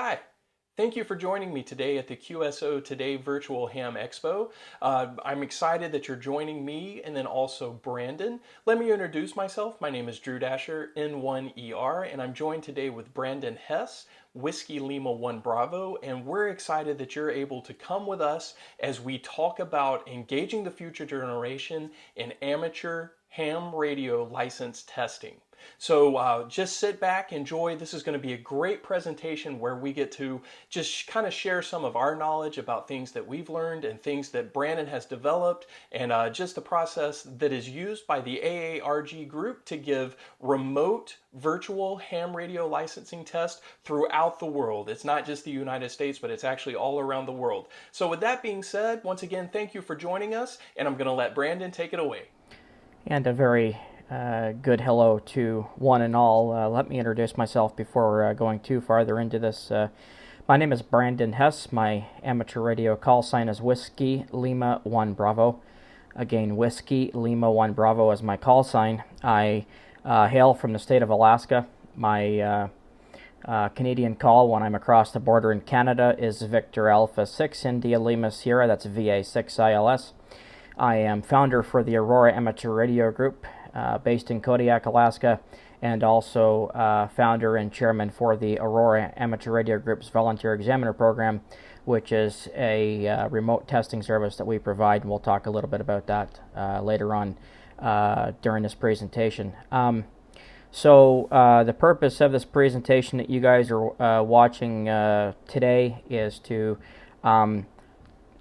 Hi, thank you for joining me today at the QSO Today Virtual Ham Expo. I'm excited that you're joining me and then also Brandon. Let me introduce myself. My name is Drew Dasher, N1ER, and I'm joined today with Brandin Hess, Whiskey Lima 1 Bravo, and we're excited that you're able to come with us as we talk about engaging the future generation in amateur ham radio license testing. So just sit back, enjoy. This is going to be a great presentation where we get to just kind of share some of our knowledge about things that we've learned and things that Brandon has developed, and just the process that is used by the AARG group to give remote virtual ham radio licensing tests throughout the world. It's not just the United States, but it's actually all around the world. So with that being said, once again, thank you for joining us, and I'm going to let Brandon take it away. And a very good hello to one and all. Let me introduce myself before going too farther into this. My name is Brandin Hess. My amateur radio call sign is Whiskey Lima 1 Bravo. Again, Whiskey Lima 1 Bravo is my call sign. I hail from the state of Alaska. My Canadian call when I'm across the border in Canada is Victor Alpha 6 India Lima Sierra. That's VA6 ILS. I am founder for the Aurora Amateur Radio Group based in Kodiak, Alaska, and also founder and chairman for the Aurora Amateur Radio Group's Volunteer Examiner Program, which is a remote testing service that we provide, and we'll talk a little bit about that later on during this presentation. So the purpose of this presentation that you guys are watching today is to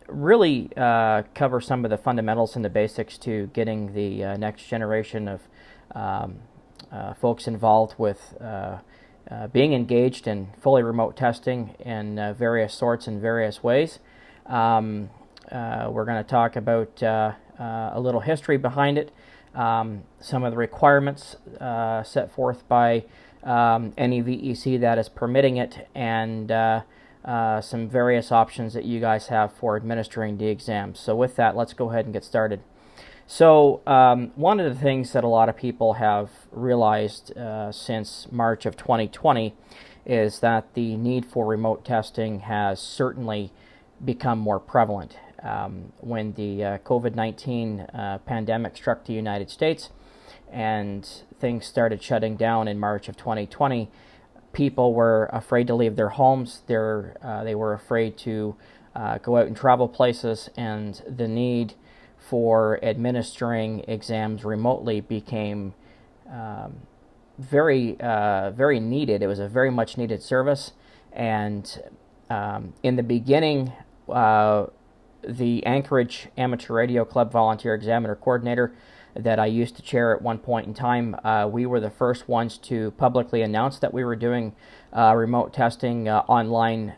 really cover some of the fundamentals and the basics to getting the next generation of folks involved with being engaged in fully remote testing in various sorts and various ways. We're going to talk about a little history behind it, some of the requirements set forth by any VEC that is permitting it, and some various options that you guys have for administering the exam. So with that, let's go ahead and get started. So one of the things that a lot of people have realized since March of 2020 is that the need for remote testing has certainly become more prevalent. When the COVID-19 pandemic struck the United States and things started shutting down in March of 2020, people were afraid to leave their homes. They were afraid to go out and travel places, and the need for administering exams remotely became very needed. It was a very much needed service, and in the beginning, the Anchorage Amateur Radio Club Volunteer Examiner Coordinator that I used to chair at one point in time, we were the first ones to publicly announce that we were doing remote testing online,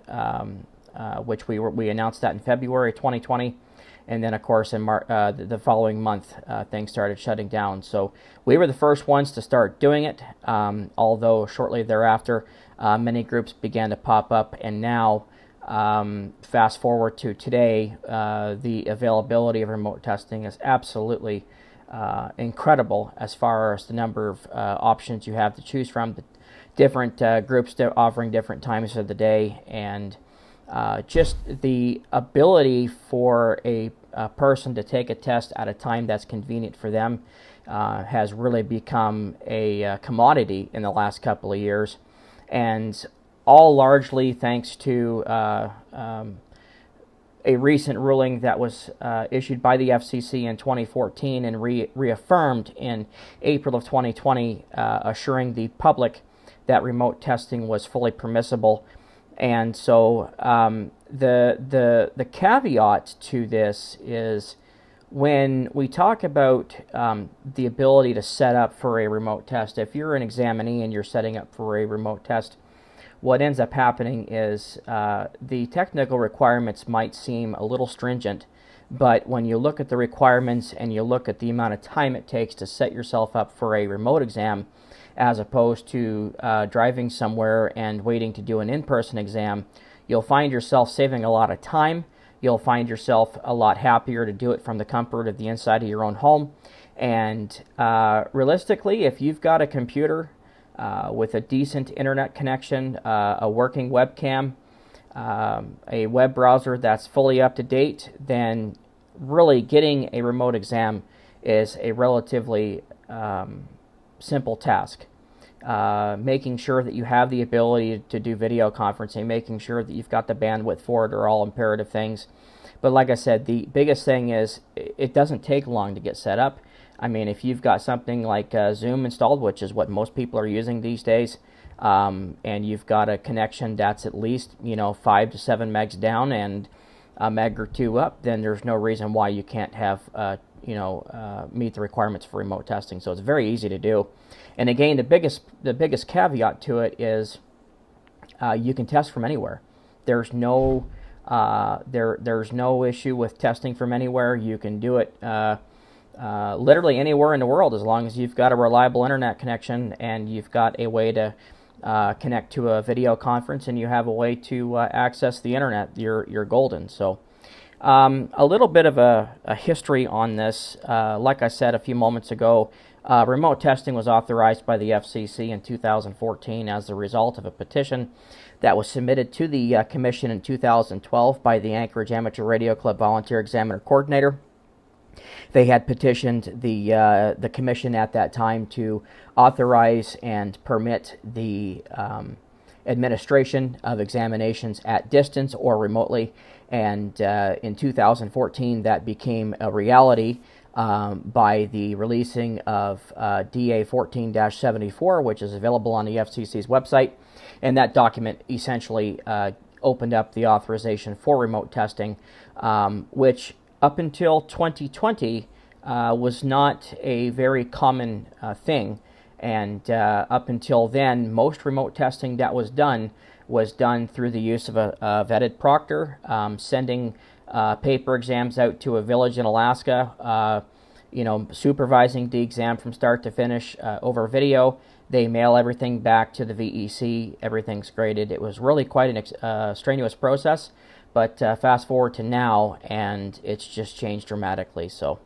which we announced that in February 2020, and then of course in the following month things started shutting down. So we were the first ones to start doing it, although shortly thereafter many groups began to pop up, and now fast forward to today, the availability of remote testing is absolutely incredible as far as the number of options you have to choose from, the different groups offering different times of the day, and just the ability for a person to take a test at a time that's convenient for them has really become a commodity in the last couple of years, and all largely thanks to a recent ruling that was issued by the FCC in 2014 and reaffirmed in April of 2020, assuring the public that remote testing was fully permissible. And so the caveat to this is when we talk about the ability to set up for a remote test, if you're an examinee and you're setting up for a remote test, what ends up happening is the technical requirements might seem a little stringent, but when you look at the requirements and you look at the amount of time it takes to set yourself up for a remote exam, as opposed to driving somewhere and waiting to do an in-person exam, you'll find yourself saving a lot of time. You'll find yourself a lot happier to do it from the comfort of the inside of your own home. And realistically, if you've got a computer with a decent internet connection, a working webcam, a web browser that's fully up to date, then really getting a remote exam is a relatively simple task. Making sure that you have the ability to do video conferencing, making sure that you've got the bandwidth for it are all imperative things. But like I said, the biggest thing is it doesn't take long to get set up. I mean, if you've got something like Zoom installed, which is what most people are using these days, and you've got a connection that's at least 5 to 7 megs down and a meg or two up, then there's no reason why you can't have meet the requirements for remote testing. So it's very easy to do. And again, the biggest caveat to it is you can test from anywhere. There's no there's no issue with testing from anywhere. You can do it literally anywhere in the world as long as you've got a reliable internet connection and you've got a way to connect to a video conference and you have a way to access the internet. You're golden. So a little bit of a history on this. Like I said a few moments ago, remote testing was authorized by the FCC in 2014 as a result of a petition that was submitted to the Commission in 2012 by the Anchorage Amateur Radio Club Volunteer Examiner Coordinator. They had petitioned the Commission at that time to authorize and permit the administration of examinations at distance or remotely, and in 2014 that became a reality by the releasing of DA 14-74, which is available on the FCC's website, and that document essentially opened up the authorization for remote testing, which up until 2020 was not a very common thing, and up until then most remote testing that was done through the use of a vetted proctor, sending paper exams out to a village in Alaska, supervising the exam from start to finish over video. They mail everything back to the VEC. Everything's graded. It was really quite a strenuous process, but fast forward to now, and it's just changed dramatically. So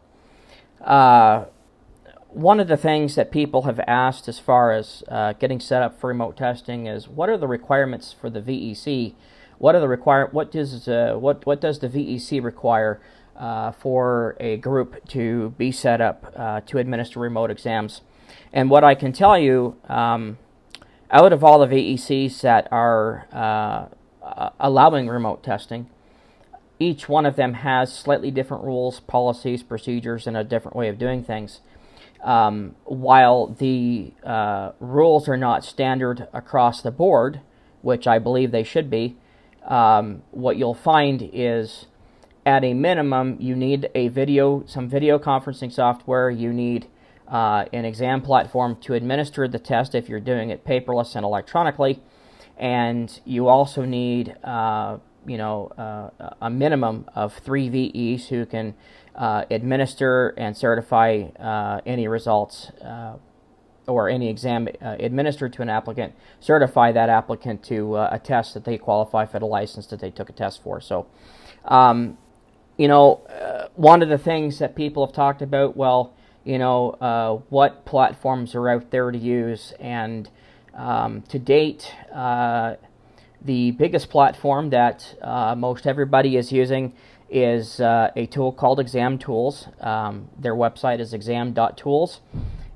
one of the things that people have asked as far as getting set up for remote testing is, what are the requirements for the VEC? What does the VEC require for a group to be set up to administer remote exams? And what I can tell you, out of all the VECs that are allowing remote testing, each one of them has slightly different rules, policies, procedures, and a different way of doing things. While the rules are not standard across the board, which I believe they should be, what you'll find is, at a minimum, you need some video conferencing software. You need an exam platform to administer the test if you're doing it paperless and electronically, and you also need a minimum of 3 VEs who can administer and certify any results or any exam administered to an applicant, certify that applicant to a test that they qualify for the license that they took a test for. So, one of the things that people have talked about, what platforms are out there to use, and to date, the biggest platform that most everybody is using is a tool called Exam Tools. Their website is exam.tools.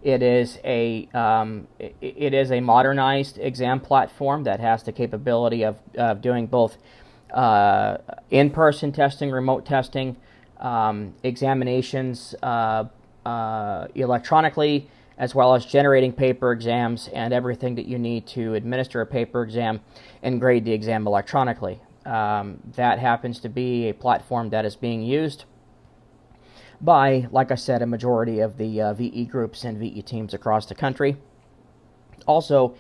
It is a modernized exam platform that has the capability of doing both in-person testing, remote testing, examinations electronically, as well as generating paper exams and everything that you need to administer a paper exam and grade the exam electronically. That happens to be a platform that is being used by, like I said, a majority of the VE groups and VE teams across the country. Also,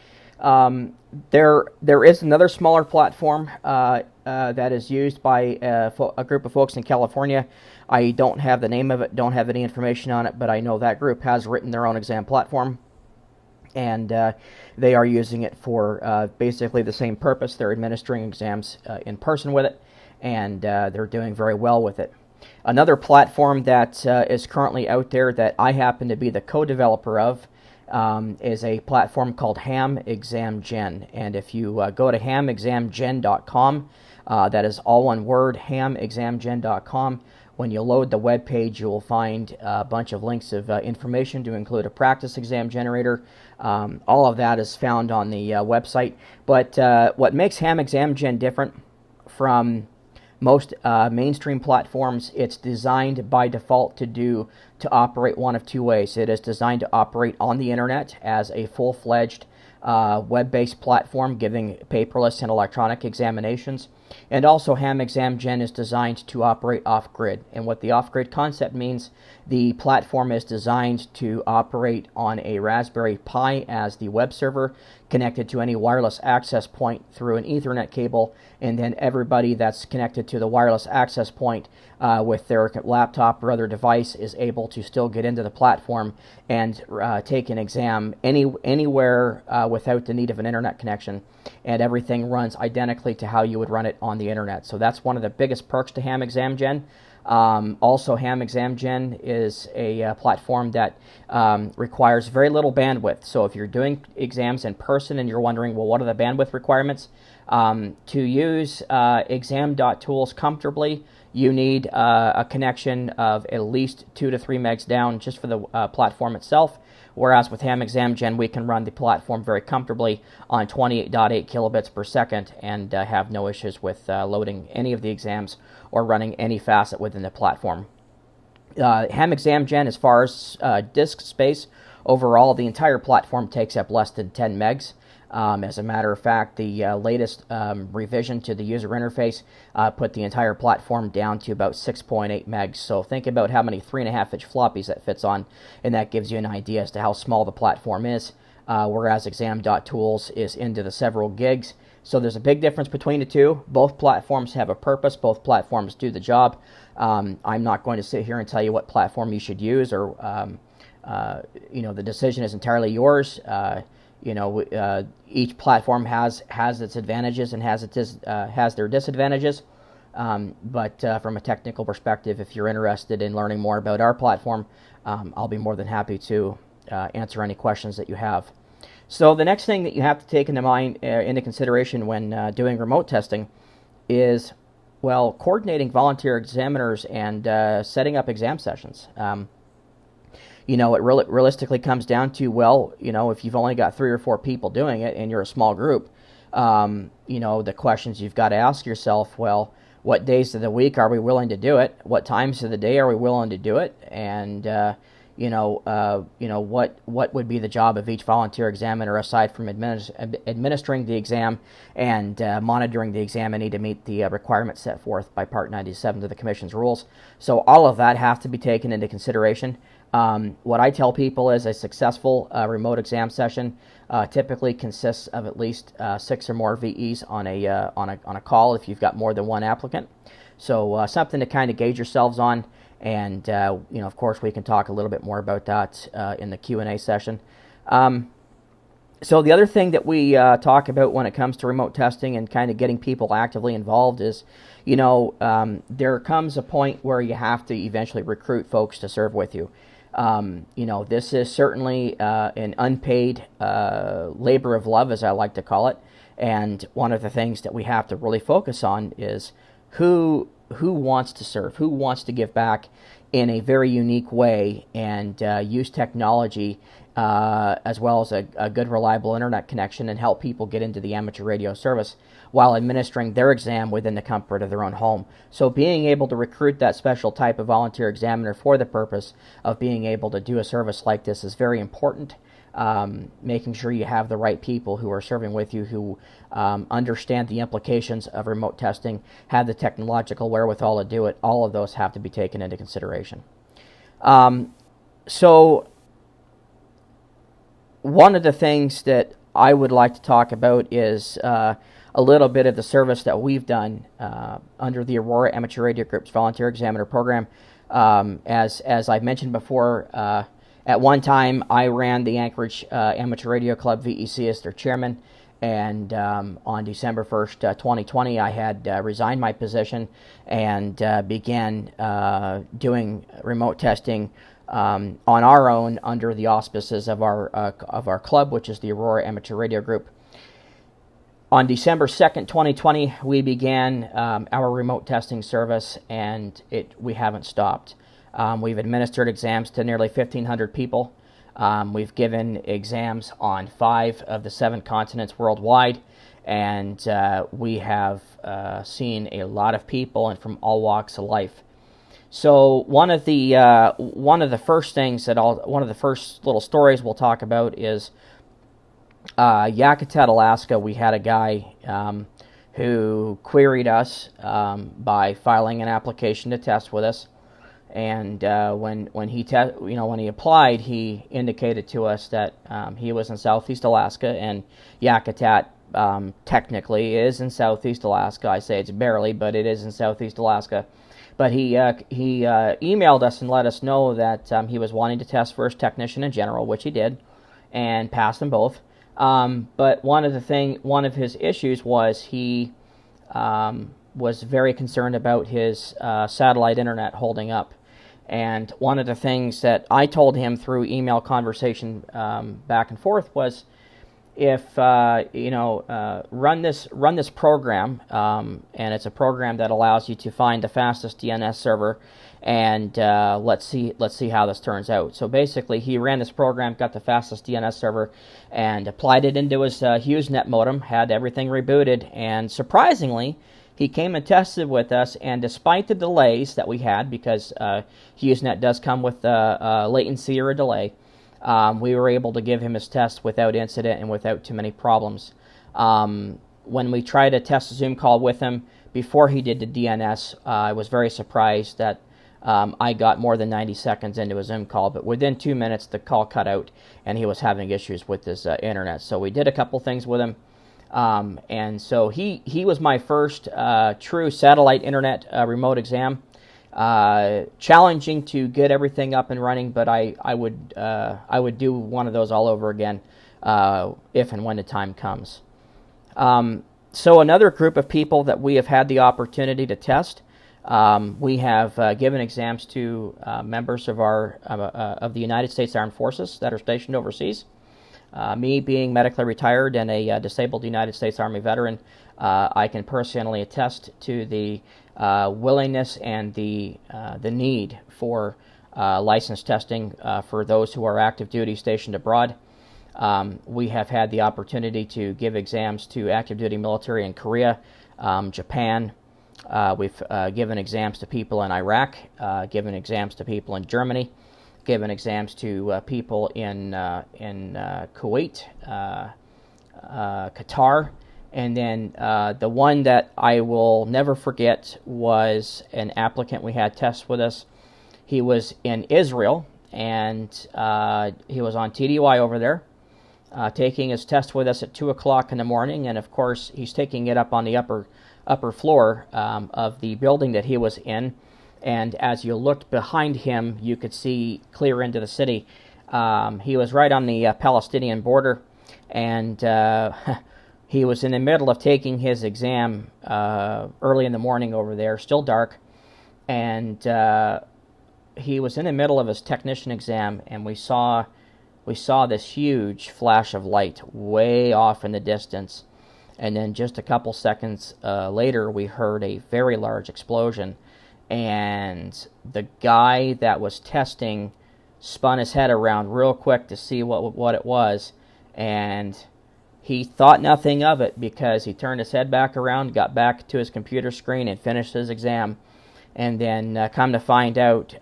there is another smaller platform that is used by a group of folks in California. I don't have the name of it, don't have any information on it, but I know that group has written their own exam platform, and they are using it for basically the same purpose. They're administering exams in person with it, and they're doing very well with it. Another platform that is currently out there that I happen to be the co-developer of is a platform called Ham Exam Gen. And if you go to hamexamgen.com, that is all one word, hamexamgen.com. When you load the web page, you will find a bunch of links of information to include a practice exam generator. All of that is found on the website. But what makes Ham Exam Gen different from most mainstream platforms, it's designed by default to operate one of two ways. It is designed to operate on the internet as a full-fledged web-based platform giving paperless and electronic examinations. And also Ham Exam Gen is designed to operate off-grid. And what the off-grid concept means, the platform is designed to operate on a Raspberry Pi as the web server, connected to any wireless access point through an Ethernet cable, and then everybody that's connected to the wireless access point with their laptop or other device is able to still get into the platform and take an exam anywhere without the need of an internet connection, and everything runs identically to how you would run it on the internet. So that's one of the biggest perks to Ham Exam Gen. Also, Ham Exam Gen is a platform that requires very little bandwidth. So if you're doing exams in person and you're wondering, well, what are the bandwidth requirements? To use exam.tools comfortably, you need a connection of at least 2 to 3 megs down just for the platform itself. Whereas with Ham Exam Gen, we can run the platform very comfortably on 28.8 kilobits per second and have no issues with loading any of the exams or running any facet within the platform. Ham Exam Gen, as far as disk space, overall, the entire platform takes up less than 10 megs. As a matter of fact, the latest revision to the user interface put the entire platform down to about 6.8 megs. So think about how many 3.5-inch floppies that fits on, and that gives you an idea as to how small the platform is, whereas exam.tools is into the several gigs. So there's a big difference between the two. Both platforms have a purpose. Both platforms do the job. I'm not going to sit here and tell you what platform you should use, or the decision is entirely yours. Each platform has its advantages and has their disadvantages. But from a technical perspective, if you're interested in learning more about our platform, I'll be more than happy to answer any questions that you have. So the next thing that you have to take into consideration when doing remote testing is, well, coordinating volunteer examiners and setting up exam sessions. It realistically comes down to, well, if you've only got 3 or 4 people doing it and you're a small group, the questions you've got to ask yourself, well, what days of the week are we willing to do it? What times of the day are we willing to do it? And, what would be the job of each volunteer examiner aside from administering the exam and monitoring the examinee to meet the requirements set forth by Part 97 of the Commission's rules. So all of that has to be taken into consideration. What I tell people is a successful remote exam session typically consists of at least 6 or more VEs on a call if you've got more than one applicant. So something to kind of gauge yourselves on, and of course we can talk a little bit more about that in the Q&A session. So the other thing that we talk about when it comes to remote testing and kind of getting people actively involved is, there comes a point where you have to eventually recruit folks to serve with you. This is certainly an unpaid labor of love, as I like to call it. And one of the things that we have to really focus on is who wants to serve, who wants to give back in a very unique way and use technology as well as a good, reliable internet connection and help people get into the amateur radio service while administering their exam within the comfort of their own home. So being able to recruit that special type of volunteer examiner for the purpose of being able to do a service like this is very important. Making sure you have the right people who are serving with you, who understand the implications of remote testing, have the technological wherewithal to do it. All of those have to be taken into consideration. So one of the things that I would like to talk about is a little bit of the service that we've done under the Aurora Amateur Radio Group's Volunteer Examiner Program. As I've mentioned before, at one time I ran the Anchorage Amateur Radio Club VEC as their chairman, And on December 1st, 2020, I had resigned my position and began doing remote testing on our own under the auspices of our club, which is the Aurora Amateur Radio Group. On December 2nd, 2020, we began our remote testing service, and we haven't stopped. We've administered exams to nearly 1,500 people. We've given exams on 5 of the 7 continents worldwide, and we have seen a lot of people and from all walks of life. So one of the first little stories we'll talk about is Yakutat, Alaska. We had a guy who queried us by filing an application to test with us. And when he applied, he indicated to us that he was in Southeast Alaska, and Yakutat technically is in Southeast Alaska. I say it's barely, but it is in Southeast Alaska. But he emailed us and let us know that he was wanting to test first technician and general, which he did, and passed them both. But one of his issues was he was very concerned about his satellite internet holding up. And one of the things that I told him through email conversation back and forth was, if run this program, and it's a program that allows you to find the fastest DNS server, and let's see how this turns out. So basically, he ran this program, got the fastest DNS server, and applied it into his HughesNet modem, had everything rebooted, and surprisingly, he came and tested with us, and despite the delays that we had, because HughesNet does come with latency or a delay, we were able to give him his test without incident and without too many problems. When we tried to test a Zoom call with him before he did the DNS, I was very surprised that I got more than 90 seconds into a Zoom call, but within 2 minutes the call cut out and he was having issues with his internet. So we did a couple things with him. And so he was my first true satellite internet remote exam. Challenging to get everything up and running, but I would do one of those all over again if and when the time comes. So another group of people that we have had the opportunity to test, we have given exams to members of of the United States Armed Forces that are stationed overseas. Me being medically retired and a disabled United States Army veteran, I can personally attest to the willingness and the need for license testing for those who are active duty stationed abroad. We have had the opportunity to give exams to active duty military in Korea, Japan. We've given exams to people in Iraq, given exams to people in Germany, given exams to people in Kuwait, Qatar, and then the one that I will never forget was an applicant we had test with us. He was in Israel, and he was on TDY over there, taking his test with us at 2 o'clock in the morning, and of course he's taking it up on the upper floor of the building that he was in. And as you looked behind him, you could see clear into the city. He was right on the Palestinian border, and he was in the middle of taking his exam early in the morning over there, still dark, and he was in the middle of his technician exam, and we saw this huge flash of light way off in the distance, and then just a couple seconds later, we heard a very large explosion. And the guy that was testing spun his head around real quick to see what it was, and he thought nothing of it because he turned his head back around, got back to his computer screen, and finished his exam. And then come to find out,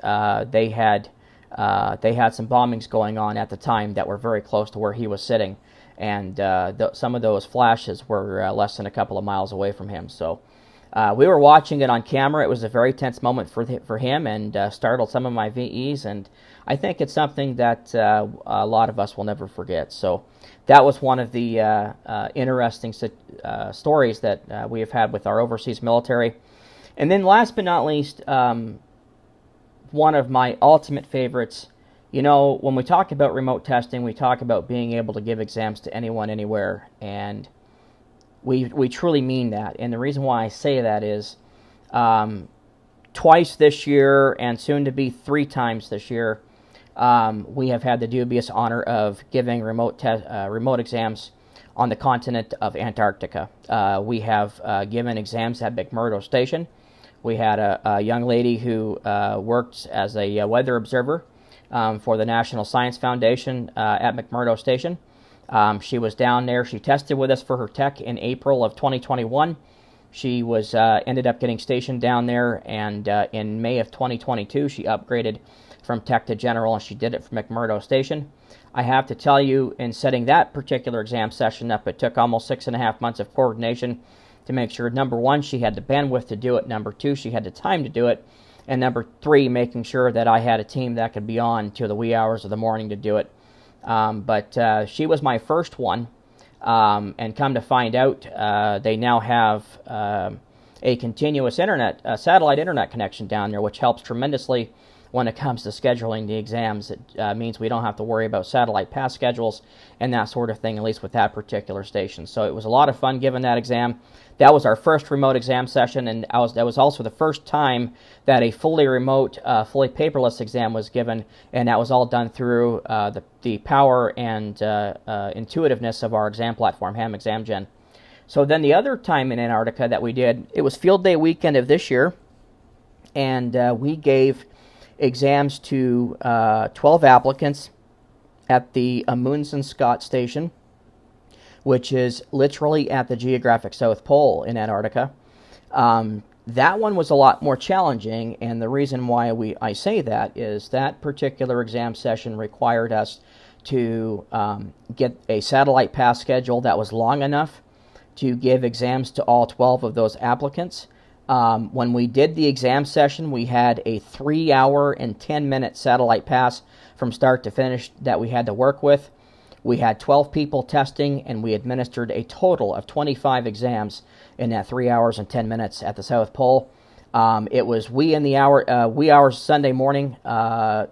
they had some bombings going on at the time that were very close to where he was sitting, and some of those flashes were less than a couple of miles away from him. So. We were watching it on camera. It was a very tense moment for him, and startled some of my VEs, and I think it's something that a lot of us will never forget. So that was one of the interesting stories that we have had with our overseas military. And then last but not least, one of my ultimate favorites, when we talk about remote testing, we talk about being able to give exams to anyone, anywhere, and We truly mean that. And the reason why I say that is twice this year, and soon to be 3 times this year, we have had the dubious honor of giving remote exams on the continent of Antarctica. We have given exams at McMurdo Station. We had a young lady who worked as a weather observer for the National Science Foundation at McMurdo Station. She was down there. She tested with us for her tech in April of 2021. She was ended up getting stationed down there, and in May of 2022, she upgraded from tech to general, and she did it from McMurdo Station. I have to tell you, in setting that particular exam session up, it took almost 6.5 months of coordination to make sure, number one, she had the bandwidth to do it, number two, she had the time to do it, and number three, making sure that I had a team that could be on to the wee hours of the morning to do it. But she was my first one, and come to find out, they now have a continuous internet, satellite internet connection down there, which helps tremendously when it comes to scheduling the exams. It means we don't have to worry about satellite pass schedules and that sort of thing, at least with that particular station. So it was a lot of fun giving that exam. That was our first remote exam session, and that was also the first time that a fully remote, fully paperless exam was given, and that was all done through the power and intuitiveness of our exam platform, Ham Exam Gen. So then the other time in Antarctica that we did, it was field day weekend of this year, and we gave exams to 12 applicants at the Amundsen Scott Station, which is literally at the geographic South Pole in Antarctica. That one was a lot more challenging, and the reason why I say that is that particular exam session required us to get a satellite pass schedule that was long enough to give exams to all 12 of those applicants. When we did the exam session, we had a 3-hour and 10-minute satellite pass from start to finish that we had to work with. We had 12 people testing, and we administered a total of 25 exams in that 3 hours and 10 minutes at the South Pole. It was wee hours Sunday morning,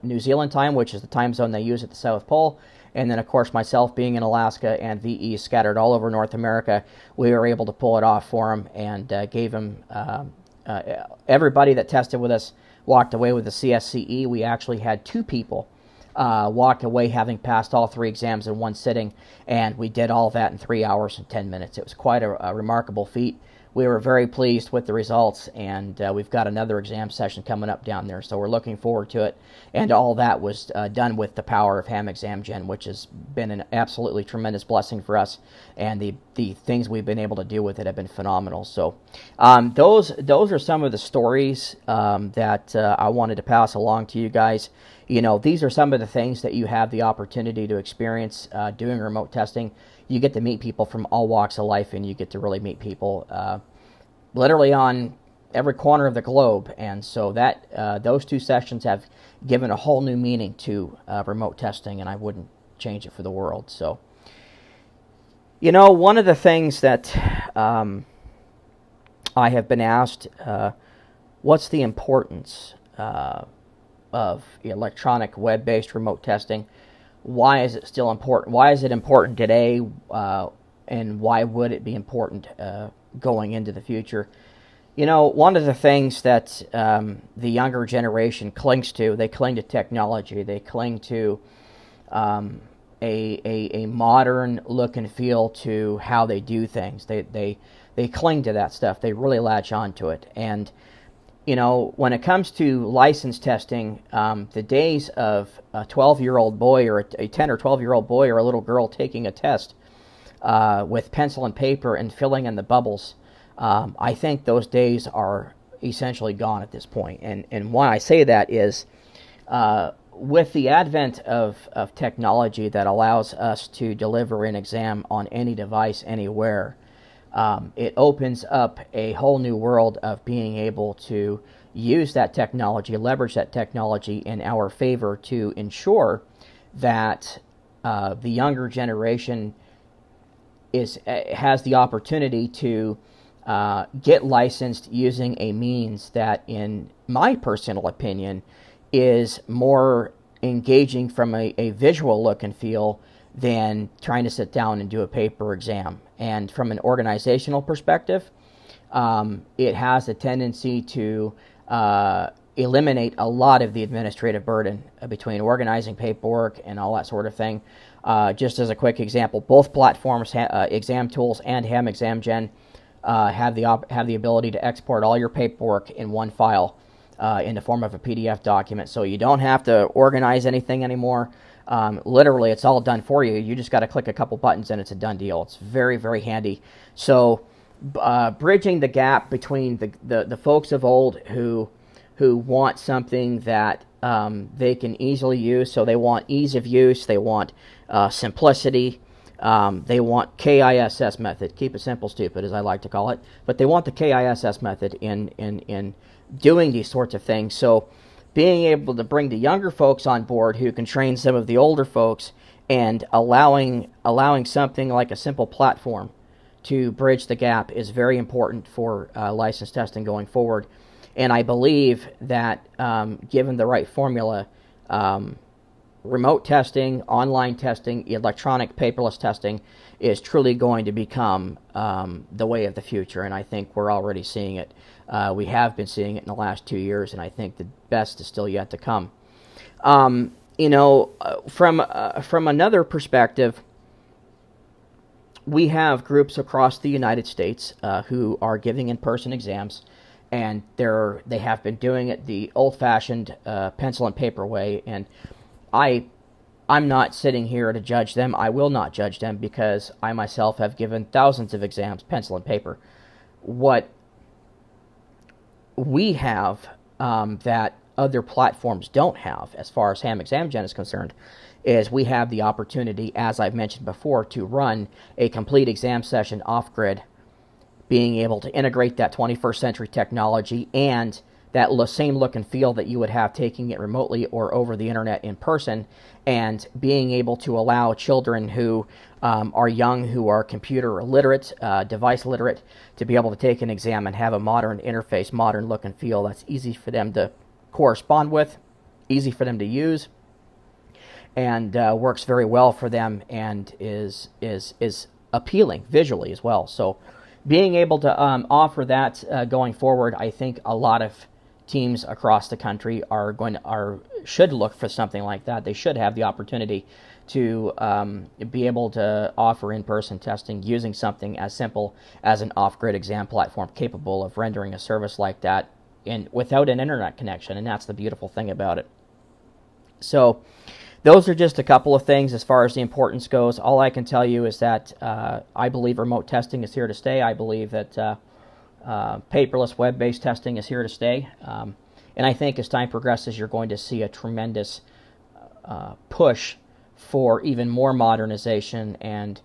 New Zealand time, which is the time zone they use at the South Pole. And then, of course, myself being in Alaska and VE scattered all over North America, we were able to pull it off for them and gave them, everybody that tested with us walked away with a CSCE. We actually had 2 people walk away having passed all 3 exams in one sitting, and we did all that in 3 hours and 10 minutes. It was quite a remarkable feat. We were very pleased with the results, and we've got another exam session coming up down there, so we're looking forward to it. And all that was done with the power of Ham Exam Gen, which has been an absolutely tremendous blessing for us, and the things we've been able to do with it have been phenomenal. So those are some of the stories that I wanted to pass along to you guys. You know, these are some of the things that you have the opportunity to experience doing remote testing. You get to meet people from all walks of life, and you get to really meet people literally on every corner of the globe. And so that those 2 sessions have given a whole new meaning to remote testing, and I wouldn't change it for the world. So, you know, one of the things that I have been asked, what's the importance of electronic web-based remote testing? Why is it still important? Why is it important today, and why would it be important going into the future? You know, one of the things that the younger generation clings to, they cling to technology. They cling to a modern look and feel to how they do things. They cling to that stuff. They really latch onto it. And you know, when it comes to license testing, the days of a 12-year-old boy or a 10 or 12-year-old boy or a little girl taking a test with pencil and paper and filling in the bubbles, I think those days are essentially gone at this point. And why I say that is with the advent of technology that allows us to deliver an exam on any device, anywhere, it opens up a whole new world of being able to use that technology, leverage that technology in our favor to ensure that the younger generation has the opportunity to get licensed using a means that, in my personal opinion, is more engaging from a visual look and feel than trying to sit down and do a paper exam. And from an organizational perspective, it has a tendency to eliminate a lot of the administrative burden between organizing paperwork and all that sort of thing. Just as a quick example, both platforms, Exam Tools and Ham Exam Gen, have the ability to export all your paperwork in one file in the form of a PDF document, so you don't have to organize anything anymore. Literally, it's all done for you. You just got to click a couple buttons and it's a done deal. It's very, very handy. So, bridging the gap between the folks of old who want something that they can easily use. So they want ease of use, they want simplicity, they want KISS method. Keep it simple, stupid, as I like to call it. But they want the KISS method in doing these sorts of things. So being able to bring the younger folks on board who can train some of the older folks, and allowing something like a simple platform to bridge the gap is very important for license testing going forward. And I believe that given the right formula, remote testing, online testing, electronic paperless testing is truly going to become the way of the future. And I think we're already seeing it. We have been seeing it in the last 2 years, and I think the best is still yet to come. From another perspective, we have groups across the United States who are giving in-person exams, and they have been doing it the old-fashioned pencil and paper way. And I'm not sitting here to judge them. I will not judge them, because I myself have given thousands of exams, pencil and paper. What we have that other platforms don't have, as far as Ham Exam Gen is concerned, is we have the opportunity, as I've mentioned before, to run a complete exam session off-grid, being able to integrate that 21st century technology and that same look and feel that you would have taking it remotely or over the internet in person, and being able to allow children who are young, who are computer illiterate, device literate, to be able to take an exam and have a modern interface, modern look and feel that's easy for them to correspond with, easy for them to use, and works very well for them, and is appealing visually as well. So being able to offer that going forward, I think a lot of teams across the country should look for something like that. They should have the opportunity to be able to offer in-person testing using something as simple as an off-grid exam platform capable of rendering a service like that without an internet connection, and that's the beautiful thing about it. So those are just a couple of things as far as the importance goes. All I can tell you is that I believe remote testing is here to stay. I believe that paperless web-based testing is here to stay. And I think as time progresses, you're going to see a tremendous push for even more modernization and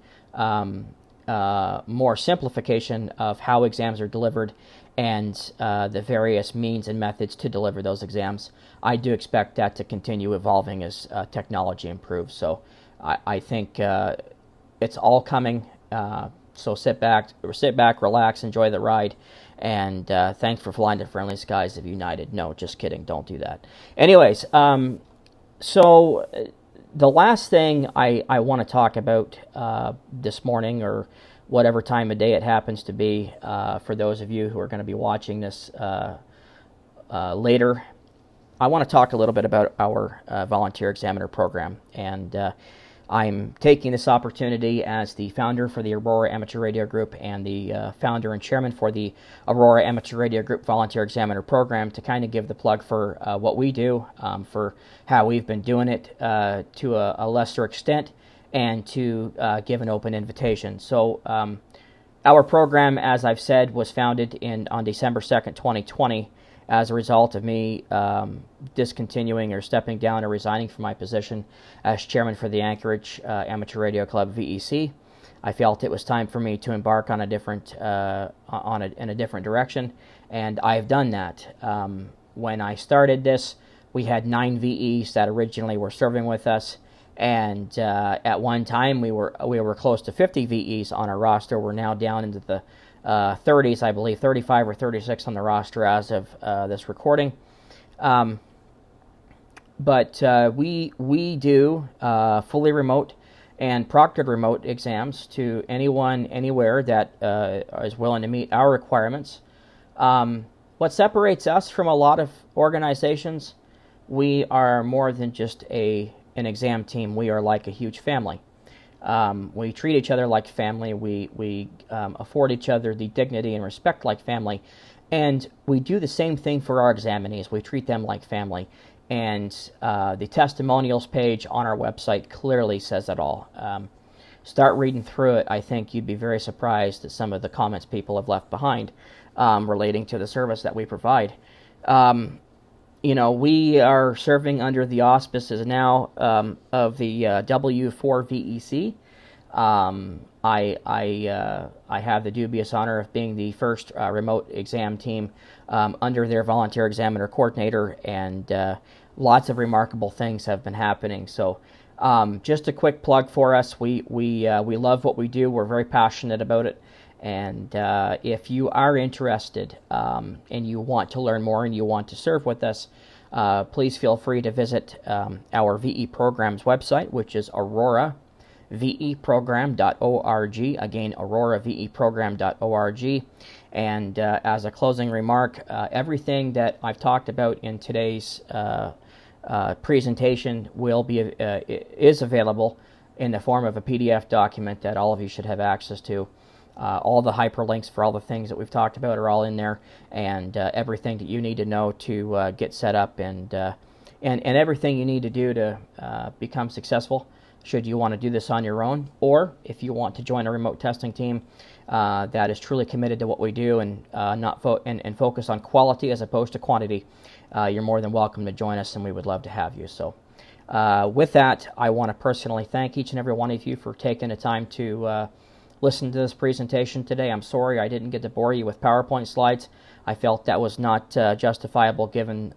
more simplification of how exams are delivered, and the various means and methods to deliver those exams. I do expect that to continue evolving as technology improves. So I think it's all coming. So sit back, relax, enjoy the ride, and thanks for flying to friendly skies of United. No, just kidding. Don't do that. Anyways, so the last thing I want to talk about this morning, or whatever time of day it happens to be, for those of you who are going to be watching this later, I want to talk a little bit about our volunteer examiner program. And I'm taking this opportunity as the founder for the Aurora Amateur Radio Group and the founder and chairman for the Aurora Amateur Radio Group Volunteer Examiner Program to kind of give the plug for what we do, for how we've been doing it to a lesser extent, and to give an open invitation. So our program, as I've said, was founded on December 2nd, 2020, as a result of me discontinuing or stepping down or resigning from my position as chairman for the Anchorage Amateur Radio Club VEC. I felt it was time for me to embark on a different in a different direction, and I've done that. When I started this, we had 9 VEs that originally were serving with us, and at one time we were close to 50 VEs on our roster. We're now down into the 30s, I believe, 35 or 36 on the roster as of this recording. But we do fully remote and proctored remote exams to anyone, anywhere that is willing to meet our requirements. What separates us from a lot of organizations, we are more than just an exam team. We are like a huge family. We treat each other like family. We afford each other the dignity and respect like family. And we do the same thing for our examinees. We treat them like family. And the testimonials page on our website clearly says it all. Start reading through it. I think you'd be very surprised at some of the comments people have left behind relating to the service that we provide. We are serving under the auspices now of the W4VEC. I have the dubious honor of being the first remote exam team under their volunteer examiner coordinator, and lots of remarkable things have been happening. So, just a quick plug for us. We love what we do. We're very passionate about it. And if you are interested and you want to learn more and you want to serve with us, please feel free to visit our VE Programs website, which is auroraveprogram.org. Again, auroraveprogram.org. And as a closing remark, everything that I've talked about in today's presentation is available in the form of a PDF document that all of you should have access to. All the hyperlinks for all the things that we've talked about are all in there, and everything that you need to know to get set up, and everything you need to do to become successful should you want to do this on your own, or if you want to join a remote testing team that is truly committed to what we do and and focus on quality as opposed to quantity. You're more than welcome to join us, and we would love to have you. So with that, I want to personally thank each and every one of you for taking the time to listen to this presentation today. I'm sorry I didn't get to bore you with PowerPoint slides. I felt that was not justifiable given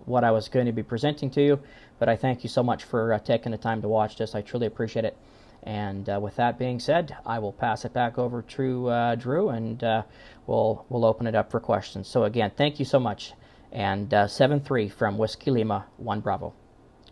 what I was going to be presenting to you, but I thank you so much for taking the time to watch this. I truly appreciate it. And with that being said, I will pass it back over to Drew, and we'll open it up for questions. So again, thank you so much. And 7-3 from Whiskey Lima, 1 Bravo.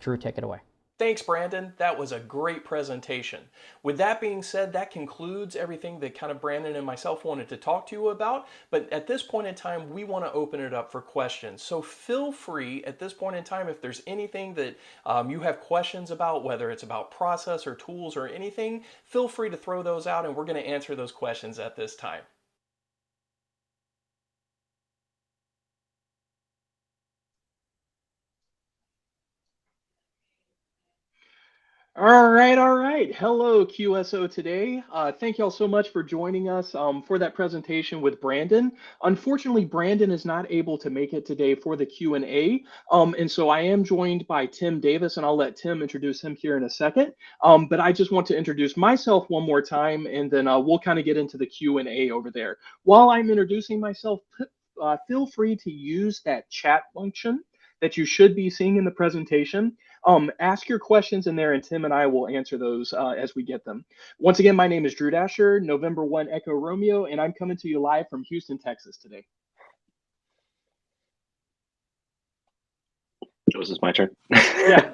Drew, take it away. Thanks, Brandon. That was a great presentation. With that being said, that concludes everything that kind of Brandon and myself wanted to talk to you about. But at this point in time, we want to open it up for questions. So feel free at this point in time, if there's anything that you have questions about, whether it's about process or tools or anything, feel free to throw those out, and we're going to answer those questions at this time. All right, all right. Hello, QSO today. Thank y'all so much for joining us for that presentation with Brandon. Unfortunately, Brandon is not able to make it today for the Q&A, and so I am joined by Tim Davis, and I'll let Tim introduce him here in a second. But I just want to introduce myself one more time, and then we'll kind of get into the Q&A over there. While I'm introducing myself, feel free to use that chat function that you should be seeing in the presentation. Ask your questions in there, and Tim and I will answer those as we get them. Once again, my name is Drew Dasher, November 1 Echo Romeo, and I'm coming to you live from Houston, Texas today. Oh, is this my turn? Yeah.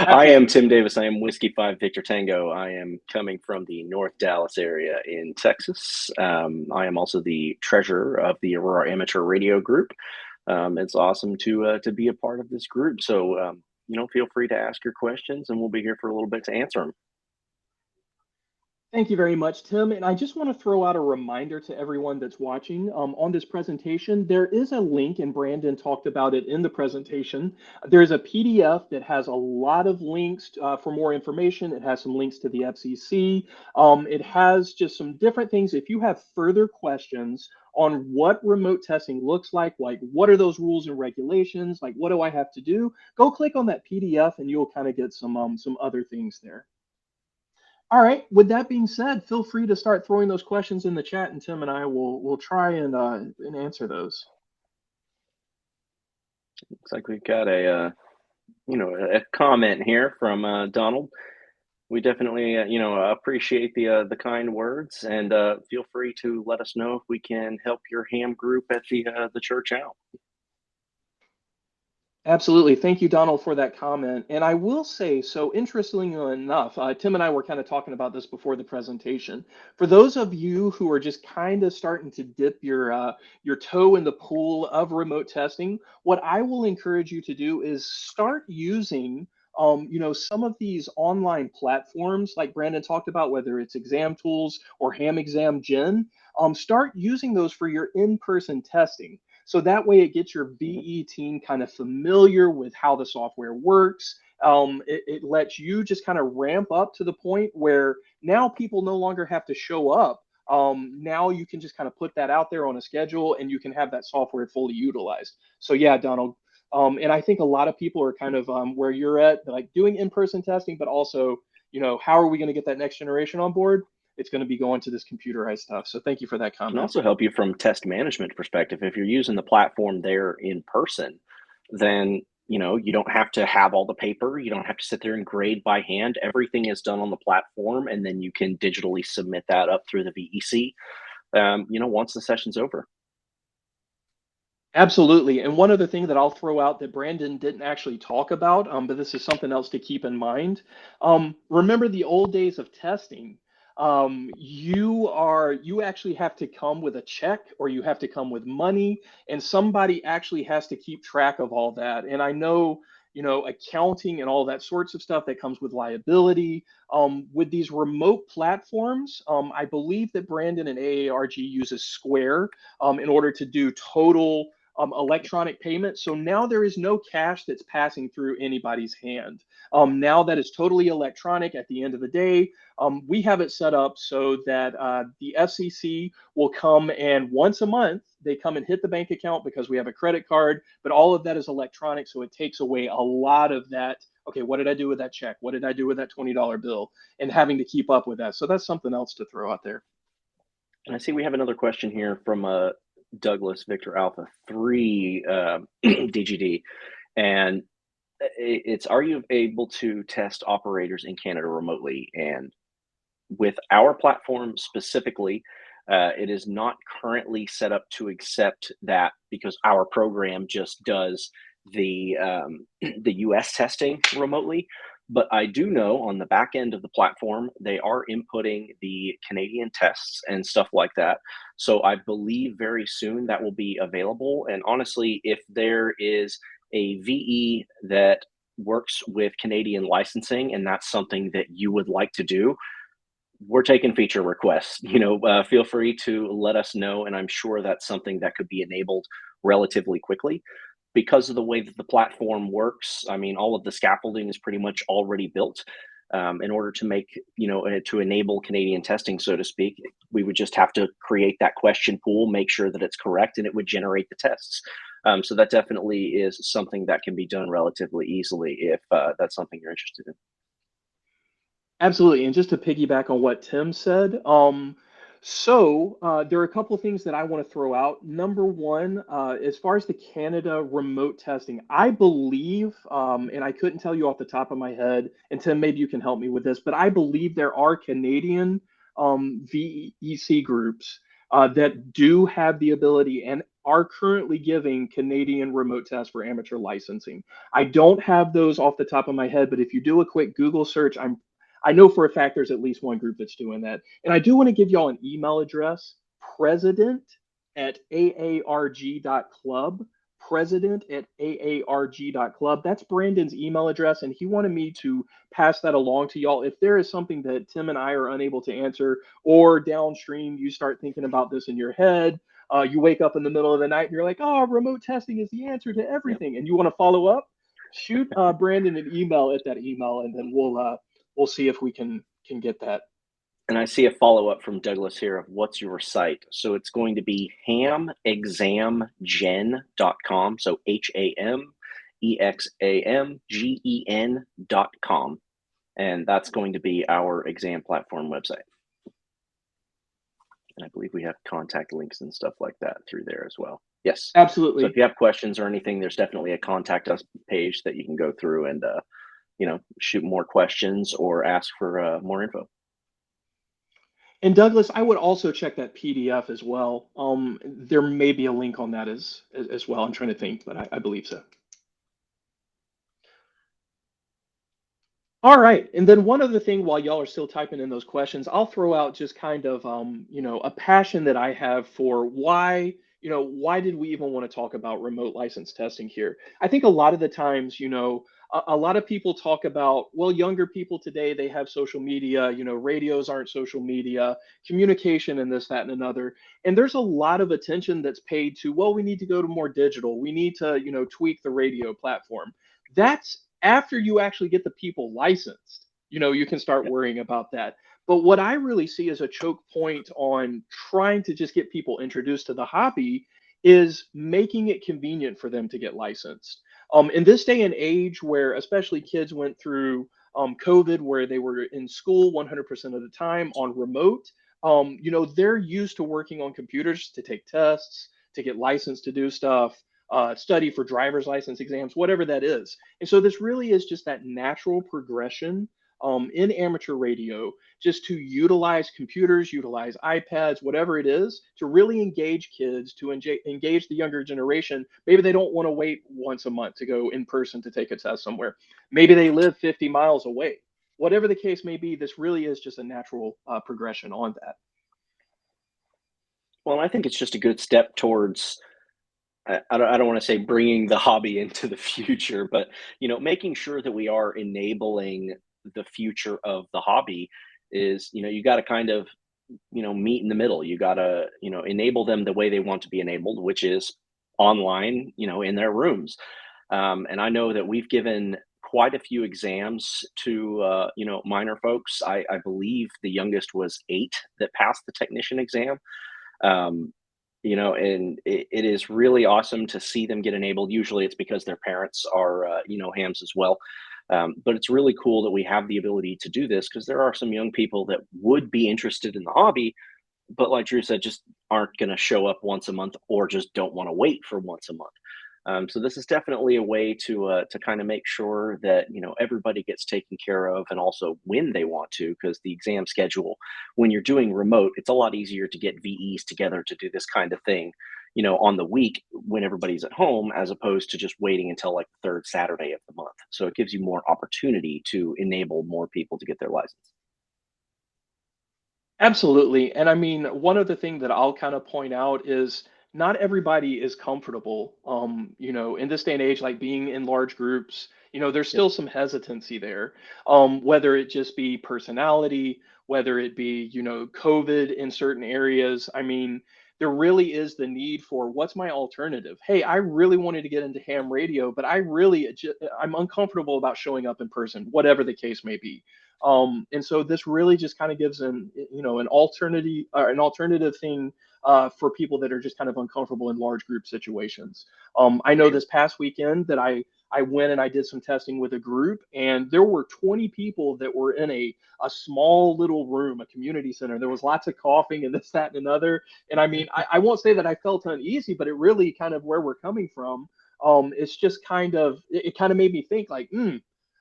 I am Tim Davis. I am Whiskey 5 Victor Tango. I am coming from the North Dallas area in Texas. I am also the treasurer of the Aurora Amateur Radio Group. It's awesome to be a part of this group. So, feel free to ask your questions, and we'll be here for a little bit to answer them. Thank you very much, Tim. And I just want to throw out a reminder to everyone that's watching on this presentation. There is a link, and Brandon talked about it in the presentation. There's a PDF that has a lot of links for more information. It has some links to the FCC. It has just some different things. If you have further questions on what remote testing looks like what are those rules and regulations, like what do I have to do, go click on that PDF and you'll kind of get some other things there. All right. With that being said, feel free to start throwing those questions in the chat, and Tim and I will try and answer those. Looks like we've got a comment here from Donald. We definitely appreciate the kind words, and feel free to let us know if we can help your ham group at the church out. Absolutely. Thank you, Donald, for that comment. And I will say, so interestingly enough, Tim and I were kind of talking about this before the presentation. For those of you who are just kind of starting to dip your toe in the pool of remote testing, what I will encourage you to do is start using some of these online platforms like Brandon talked about, whether it's exam tools or Ham Exam Gen. Start using those for your in-person testing. So that way it gets your VE team kind of familiar with how the software works. It lets you just kind of ramp up to the point where now people no longer have to show up. Now you can just kind of put that out there on a schedule and you can have that software fully utilized. So yeah, Donald. And I think a lot of people are kind of where you're at, like doing in-person testing, but also, how are we going to get that next generation on board? It's going to be going to this computerized stuff. So thank you for that Can comment. also help you from test management perspective. If you're using the platform there in person, then you don't have to have all the paper. You don't have to sit there and grade by hand. Everything is done on the platform, and then you can digitally submit that up through the VEC. Once the session's over. Absolutely. And one other thing that I'll throw out that Brandon didn't actually talk about, but this is something else to keep in mind. Remember the old days of testing. You actually have to come with a check or you have to come with money, and somebody actually has to keep track of all that. And I know, accounting and all that sorts of stuff that comes with liability. With these remote platforms, I believe that Brandon and AARG uses Square in order to do total electronic payment. So now there is no cash that's passing through anybody's hand. Now that it's totally electronic at the end of the day, we have it set up so that the FCC will come and once a month, they come and hit the bank account because we have a credit card, but all of that is electronic. So it takes away a lot of that. Okay, what did I do with that check? What did I do with that $20 bill? And having to keep up with that. So that's something else to throw out there. And I see we have another question here from Douglas Victor Alpha 3 DGD. And it's, are you able to test operators in Canada remotely? And with our platform specifically, it is not currently set up to accept that because our program just does the US testing remotely. But I do know on the back end of the platform, they are inputting the Canadian tests and stuff like that. So I believe very soon that will be available. And honestly, if there is a VE that works with Canadian licensing and that's something that you would like to do, we're taking feature requests. Feel free to let us know, and I'm sure that's something that could be enabled relatively quickly because of the way that the platform works. I mean, all of the scaffolding is pretty much already built. In order to make, to enable Canadian testing, so to speak, we would just have to create that question pool, make sure that it's correct, and it would generate the tests. So that definitely is something that can be done relatively easily if that's something you're interested in. Absolutely. And just to piggyback on what Tim said, there are a couple of things that I want to throw out. Number one, as far as the Canada remote testing, I believe, and I couldn't tell you off the top of my head, and Tim, maybe you can help me with this, but I believe there are Canadian VEC groups that do have the ability and are currently giving Canadian remote tests for amateur licensing. I don't have those off the top of my head, but if you do a quick Google search, I know for a fact there's at least one group that's doing that. And I do want to give y'all an email address, president@aarg.club, president@aarg.club. That's Brandon's email address, and he wanted me to pass that along to y'all. If there is something that Tim and I are unable to answer, or downstream you start thinking about this in your head, you wake up in the middle of the night and you're like, oh, remote testing is the answer to Yep. everything, and you want to follow up, shoot Brandon an email at that email, and then we'll see if we can get that. And I see a follow up from Douglas here of what's your site. So it's going to be hamexamgen.com. So HAMEXAMGEN.com. And that's going to be our exam platform website. And I believe we have contact links and stuff like that through there as well. Yes. So Absolutely. if you have questions or anything, there's definitely a contact us page that you can go through and, shoot more questions or ask for more info. And Douglas, I would also check that PDF as well. There may be a link on that as well. I'm trying to think, but I believe so. All right. And then one other thing while y'all are still typing in those questions, I'll throw out just kind of a passion that I have for why, why did we even want to talk about remote license testing here? I think a lot of the times, a lot of people talk about, well, younger people today, they have social media, radios aren't social media, communication and this, that, and another. And there's a lot of attention that's paid to, well, we need to go to more digital. We need to, tweak the radio platform. That's after you actually get the people licensed. You can start worrying about that. But what I really see as a choke point on trying to just get people introduced to the hobby is making it convenient for them to get licensed. In this day and age, where especially kids went through COVID, where they were in school 100% of the time on remote, they're used to working on computers to take tests, to get licensed to do stuff, study for driver's license exams, whatever that is. And so this really is just that natural progression in amateur radio, just to utilize computers, utilize iPads, whatever it is, to really engage kids, to engage the younger generation. Maybe they don't want to wait once a month to go in person to take a test somewhere. Maybe they live 50 miles away. Whatever the case may be, this really is just a natural progression on that. Well, I think it's just a good step towards I don't want to say bringing the hobby into the future, but making sure that we are enabling the future of the hobby is, you got to kind of, meet in the middle. You got to, enable them the way they want to be enabled, which is online, in their rooms. And I know that we've given quite a few exams to, minor folks. I believe the youngest was 8 that passed the technician exam. Um, and it is really awesome to see them get enabled. Usually it's because their parents are, hams as well. But it's really cool that we have the ability to do this because there are some young people that would be interested in the hobby, but like Drew said, just aren't going to show up once a month or just don't want to wait for once a month. So this is definitely a way to kind of make sure that everybody gets taken care of, and also when they want to, because the exam schedule, when you're doing remote, it's a lot easier to get VEs together to do this kind of thing, on the week when everybody's at home, as opposed to just waiting until like the third Saturday of the month. So it gives you more opportunity to enable more people to get their license. Absolutely. And I mean, one other thing that I'll kind of point out is not everybody is comfortable, in this day and age, like being in large groups, there's Yep, still some hesitancy there, whether it just be personality, whether it be, COVID in certain areas. I mean, there really is the need for what's my alternative? Hey, I really wanted to get into ham radio, but I'm uncomfortable about showing up in person, whatever the case may be. And so this really just kind of gives an alternative thing for people that are just kind of uncomfortable in large group situations. I for know sure. this past weekend that I went and I did some testing with a group, and there were 20 people that were in a small little room, a community center. There was lots of coughing and this, that, and another. And I mean, I won't say that I felt uneasy, but it really kind of where we're coming from. It's just kind of it kind of made me think like,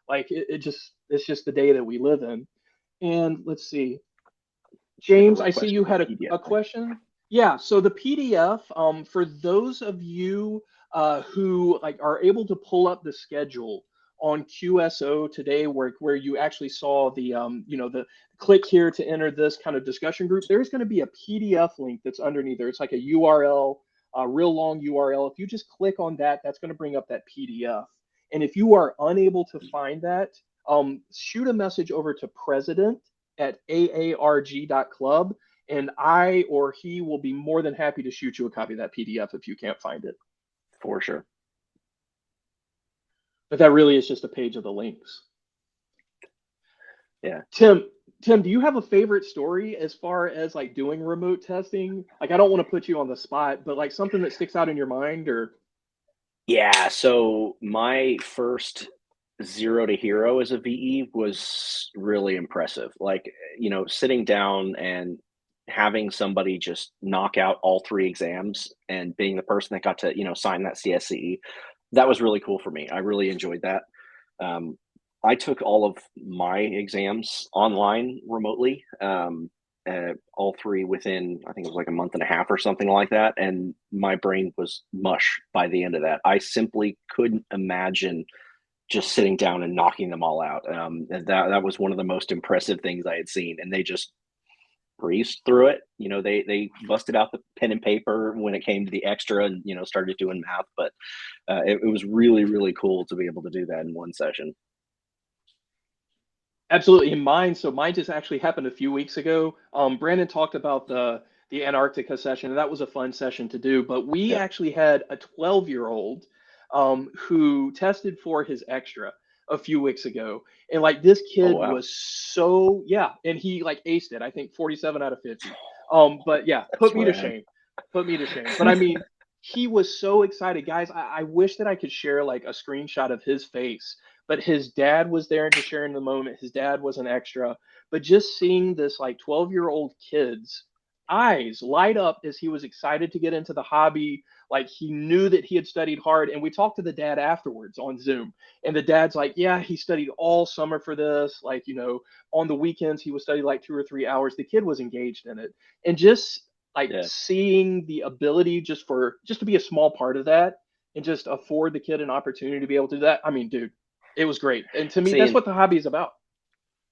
like it's just the day that we live in. And let's see, We have a James, I see request you for the had PDF a link. question. Yeah, so the PDF, for those of you who like are able to pull up the schedule on QSO today, where you actually saw the the click here to enter this kind of discussion group, there's going to be a PDF link that's underneath there. It's like a URL, a real long URL. If you just click on that, that's going to bring up that PDF. And if you are unable to find that, shoot a message over to President at aarg.club, and I or he will be more than happy to shoot you a copy of that PDF if you can't find it. For sure. But that really is just a page of the links. Yeah. Tim, Tim, do you have a favorite story as far as like doing remote testing? Like, I don't want to put you on the spot, but like something that sticks out in your mind or Yeah, so my first 0 to hero as a VE was really impressive. Like, sitting down and having somebody just knock out all 3 exams and being the person that got to, sign that CSCE, that was really cool for me. I really enjoyed that. Um, I took all of my exams online remotely, all 3 within, I think it was like a month and a half or something like that, and my brain was mush by the end of that. I simply couldn't imagine just sitting down and knocking them all out. And that was one of the most impressive things I had seen, and they just breezed through it. They busted out the pen and paper when it came to the extra, and started doing math. But it was really really cool to be able to do that in one session. Absolutely. In mine, so mine just actually happened a few weeks ago. Brandon talked about the Antarctica session, and that was a fun session to do. But we Yep. actually had a 12-year-old who tested for his extra a few weeks ago, and like this Oh kid wow, was so yeah, and he like aced it. I think 47 out of 50. But yeah, that's rad. put me to shame. But I mean, he was so excited, guys. I wish that I could share like a screenshot of his face, but his dad was there to share in the moment. His dad was an extra, but just seeing this like 12-year-old kid's eyes light up as he was excited to get into the hobby, like he knew that he had studied hard. And we talked to the dad afterwards on Zoom, and the dad's like, yeah, he studied all summer for this, like, on the weekends he would study like 2 or 3 hours. The kid was engaged in it, and just like Yeah. seeing the ability just to be a small part of that and just afford the kid an opportunity to be able to do that. I mean, dude, it was great. And to me, that's See, what the hobby is about.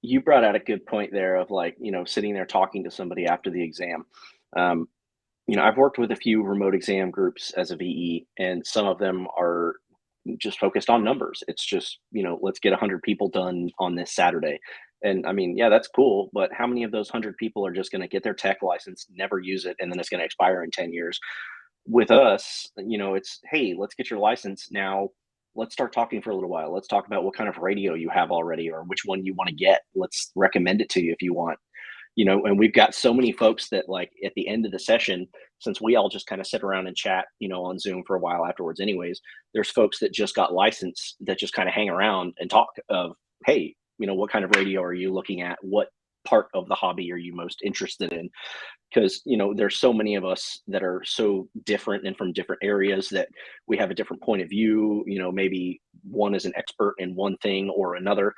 you brought out a good point there of like, sitting there talking to somebody after the exam. Um, I've worked with a few remote exam groups as a VE, and some of them are just focused on numbers. It's just, let's get 100 people done on this Saturday. And I mean, yeah, that's cool. But how many of those 100 people are just going to get their tech license, never use it, and then it's going to expire in 10 years? With us, it's, hey, let's get your license now. Let's start talking for a little while. Let's talk about what kind of radio you have already or which one you want to get. Let's recommend it to you if you want. And we've got so many folks that like at the end of the session, since we all just kind of sit around and chat, on Zoom for a while afterwards anyways, there's folks that just got licensed that just kind of hang around and talk of, hey, what kind of radio are you looking at? What part of the hobby are you most interested in? Because there's so many of us that are so different and from different areas that we have a different point of view. Maybe one is an expert in one thing or another.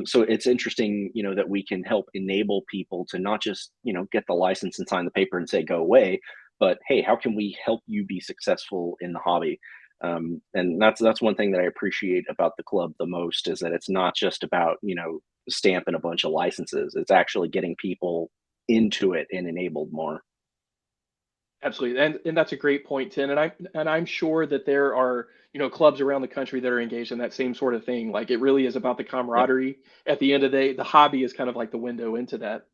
So it's interesting, that we can help enable people to not just get the license and sign the paper and say go away, but hey, how can we help you be successful in the hobby? And that's one thing that I appreciate about the club the most, is that it's not just about stamping a bunch of licenses. It's actually getting people into it and enabled more. Absolutely. And that's a great point, Tim. And I'm sure that there are, clubs around the country that are engaged in that same sort of thing. Like it really is about the Yep. camaraderie. At the end of the day, the hobby is kind of like the window into that.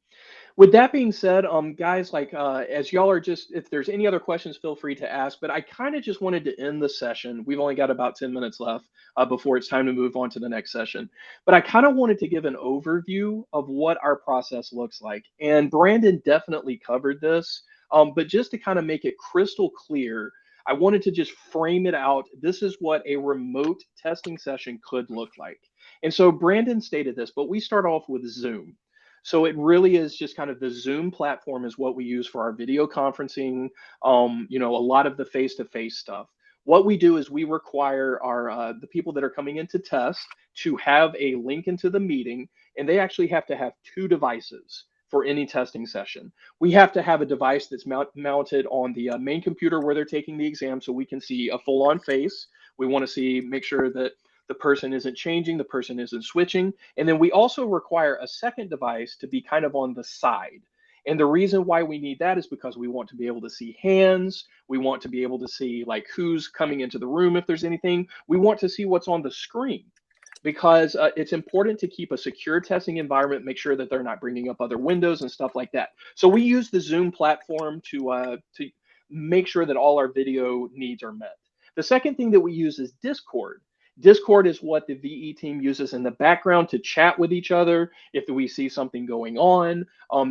With that being said, guys, like as y'all are just, if there's any other questions, feel free to ask. But I kind of just wanted to end the session. We've only got about 10 minutes left before it's time to move on to the next session. But I kind of wanted to give an overview of what our process looks like. And Brandon definitely covered this. But just to kind of make it crystal clear, I wanted to just frame it out. This is what a remote testing session could look like. And so Brandon stated this, but we start off with Zoom. So it really is just kind of the Zoom platform is what we use for our video conferencing, a lot of the face-to-face stuff. What we do is we require our the people that are coming in to test to have a link into the meeting, and they actually have to have two devices for any testing session. We have to have a device that's mounted on the main computer where they're taking the exam, so we can see a full-on face. We want to make sure that the person isn't changing, the person isn't switching. And then we also require a second device to be kind of on the side. And the reason why we need that is because we want to be able to see hands. We want to be able to see like who's coming into the room if there's anything. We want to see what's on the screen because it's important to keep a secure testing environment, make sure that they're not bringing up other windows and stuff like that. So we use the Zoom platform to make sure that all our video needs are met. The second thing that we use is Discord. Discord is what the VE team uses in the background to chat with each other if we see something going on.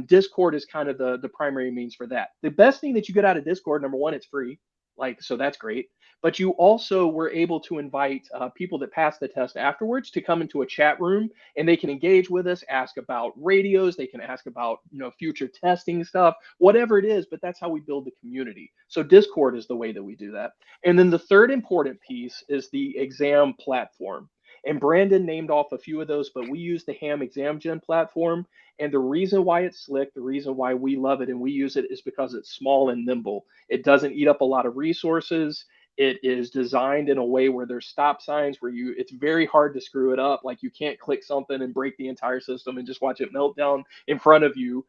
Discord is kind of the primary means for that. The best thing that you get out of Discord, number one, it's free. Like, so that's great. But you also were able to invite people that passed the test afterwards to come into a chat room, and they can engage with us, ask about radios, they can ask about future testing stuff, whatever it is. But that's how we build the community. So Discord is the way that we do that. And then the third important piece is the exam platform. And Brandon named off a few of those, but we use the Ham Exam Gen platform. And the reason why it's slick, the reason why we love it and we use it is because it's small and nimble. It doesn't eat up a lot of resources. It is designed in a way where there's stop signs where it's very hard to screw it up. Like you can't click something and break the entire system and just watch it melt down in front of you.